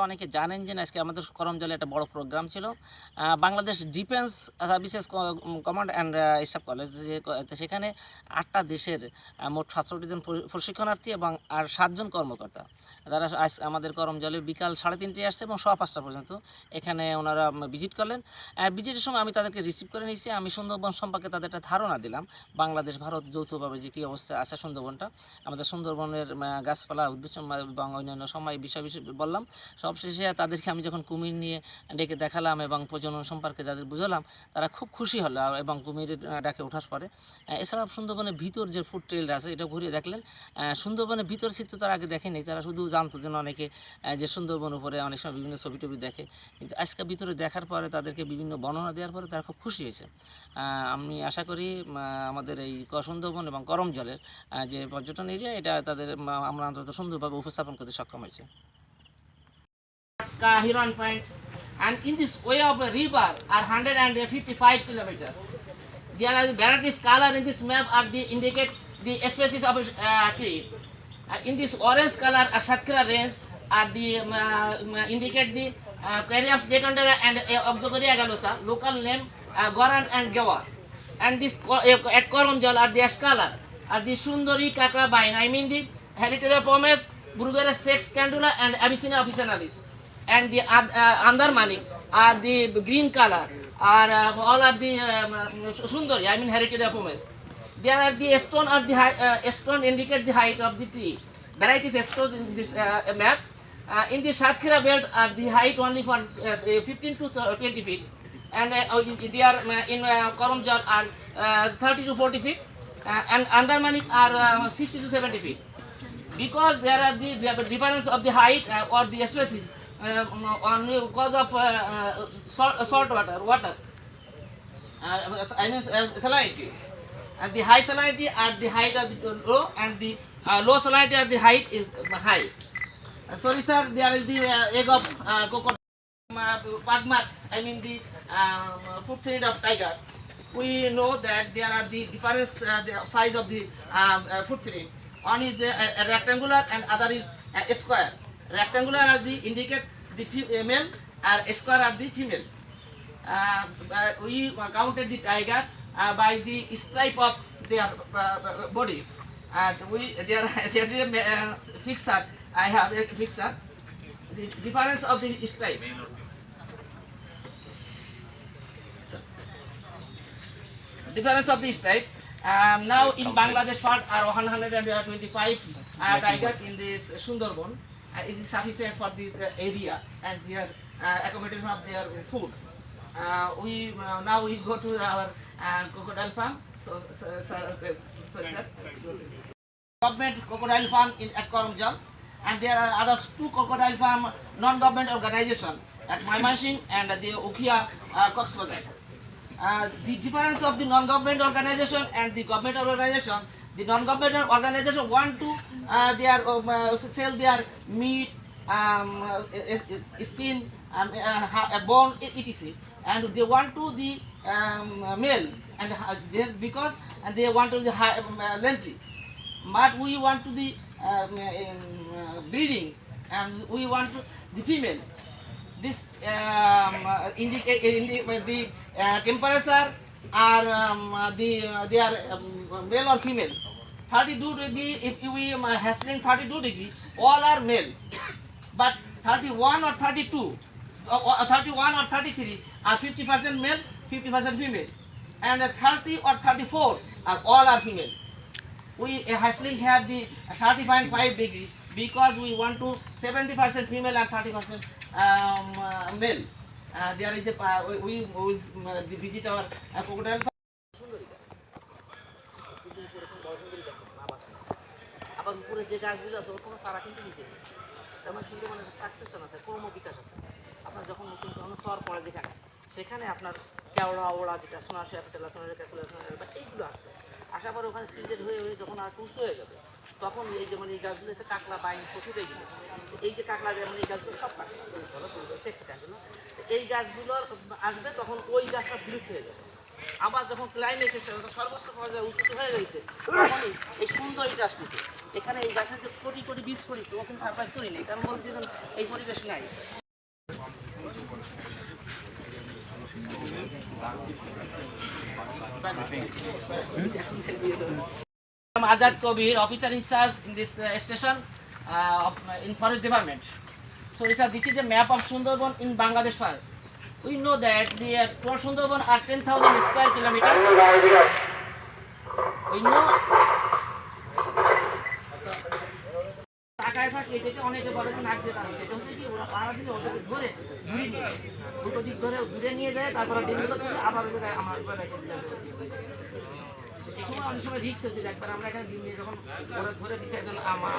অনেকে জানেন যে আজকে আমাদের করমজলে একটা বড় প্রোগ্রাম ছিল। Bangladesh defence services command and staff college তো সেখানে ৮টা দেশের মোট ৬৭ জন প্রশিক্ষণার্থী এবং আর ৭ জন কর্মকর্তা। তারা আজ আমাদের করমজলে বিকাল ৩:৩০টায় আসছে এবং ৫:০০ পর্যন্ত এখানে ওনারা ভিজিট করলেন। ভিজিটের সময় আমি তাদেরকে রিসিভ করে নিয়েছি। আমি সুন্দরবন সম্পর্কে তাদের একটা ধারণা দিলাম। বাংলাদেশ ভারত যৌথভাবে যে কী অবস্থায় আছে সুন্দরবনটা, আমাদের সুন্দরবনের গাছপালা উদ্ভিদ এবং অন্যান্য বিষয় বললাম। সবশেষে তাদেরকে আমি যখন কুমির নিয়ে ডেকে দেখালাম এবং প্রজনন সম্পর্কে যাদের বুঝালাম, তারা খুব খুশি হলো এবং কুমিরের ডাকে ওঠার পরে এছাড়া সুন্দরবনের ভিতর যে ফুড ট্রেলটা আছে এটা ঘুরিয়ে দেখলেন। সুন্দরবনের ভিতর চিত্র তারা আগে দেখেনি, তারা শুধু জানতো যেন অনেকে যে সুন্দরবন উপরে অনেক সময় বিভিন্ন ছবি টবি দেখে, কিন্তু আজকে ভিতরে দেখার পরে তাদেরকে বিভিন্ন বর্ণনা দেওয়ার পরে তারা খুব খুশি হয়েছে। আমি আশা করি আমাদের এই সুন্দরবন এবং করমজলের যে পর্যটন এরিয়া এটা তাদের আমরা অন্তত সুন্দরভাবে উপস্থাপন করতে সক্ষম হয়েছে। Huron Point, and in this way of a river are 155 kilometers. There are varieties color in this map are the indicate the species of tree. In this orange color, a Shatkara range are the indicate the Caryopsis decandera and Objogoria galosa, local name Goran and Gawa. And this at Koromjal are the ash color are the Sundari Kakrabine. I mean the Heliteriformes, Bruguera sex candula and Abyssinia officinalis. And the Andarmanic are the green color, are all are the Sundari, I mean Heritidapomes. There are the stone or the stone indicate the height of the tree. Varieties stones in this map. In the Shatkara belt are the height only for 15 to 20 feet, and they are in Koromjal are 30 to 40 feet, and Andarmanic are 60 to 70 feet. Because there are the difference of the height or the species. Only because of salt water, I mean salinity, and the high salinity at the height of the low, and the low salinity at the height is high. Sorry sir, there is the egg of crocodile, pagmat, I mean the food feed of tiger. We know that there are the difference the size of the food feeding. One is a rectangular and other is a square. Rectangular are the indicate the male, and square are the female. We counted the tiger by the stripe of their body. There is a fixer. I have a fixer. The difference of the stripe. Difference of the stripe. Now in Bangladesh part are 125 tiger in this Sundarban. It is sufficient for this area and their accommodation of their food. Now we go to our crocodile farm. Sorry, sir. Government crocodile farm in at Koromjal, and there are others 2 crocodile farm non-government organization at Mymensingh and the Ukhia Coxbazar. The difference of the non-government organization and the government organization. The non-government organization want to sell their meat, skin, bone, etc. And they want to the male, and because they want to the lengthy. But we want to the breeding, and we want to the female. This indicate the temperature are they are male or female. 32 degree, if we hassling 32 degree, all are male. But 31 or 32, so 31 or 33 are 50% male, 50% female. And 30 or 34 are all are female. We hassling have the 35 degree because we want to 70% female and 30% male. There is a we visit our crocodile. আবার উপরে যে গাছগুলো আছে ওর কোনো সারা কিন্তু নিচে নেই। তার মানে সুন্দরবনের সাকসেশন আছে, ক্রম বিকাশ আছে। আপনার যখন নতুন কোনো সর পড়ে যেখানে সেখানে আপনার কেওড়া ওড়া যেটা সোনাশি অ্যাপিটালা সোনাশি ক্যাসুলা সোনাশি বা এইগুলো আসবে, আসার পরে ওখানে সিজেড হয়ে যখন আর উঁচু হয়ে যাবে তখন এই যেমন এই গাছগুলো হচ্ছে কাঁকড়া বাইন প্রচুর এইগুলো, এই যে কাঁকড়া যেমন এই গাছগুলো সব কাঁকড়া সেক্স গাছগুলো, এই গাছগুলো আসবে তখন ওই গাছটা বিলুপ্ত হয়ে যাবে। আবার যখন ক্লাইমেট এসে সর্বোচ্চ পর্যায়ে উঁচুতে হয়ে গেছে তখনই এই সুন্দর এই গাছটিতে এখানে এই গাছের যে কোটি কোটি বীজ করেছি ও কিন্তু সার্ভাইভ করিনি, কারণ বলছি এই পরিবেশ নাই। I'm Azad Kobir, officer in charge in this station in Forest Department. So, sir, this is a map of Sundarban in Bangladesh. We know that the Sundarban are 10,000 square kilometers. We know. টাকায় থাকে যেটা অনেকে বড় নাক দিয়ে দাঁড়ায়, সেটা হচ্ছে কি ওরা পাড়া দিলে ওদেরকে ধরে ঘুরে নিয়ে যায়, দুটো দিক ধরে ঘুরে নিয়ে যায়, তারপরে ডিম করছে আবার আমার এখানে অনেক সময় রিক্স আছে। একবার আমরা এখানে ডিম নিয়ে যখন ওরা ধরে দিচ্ছে একজন আমার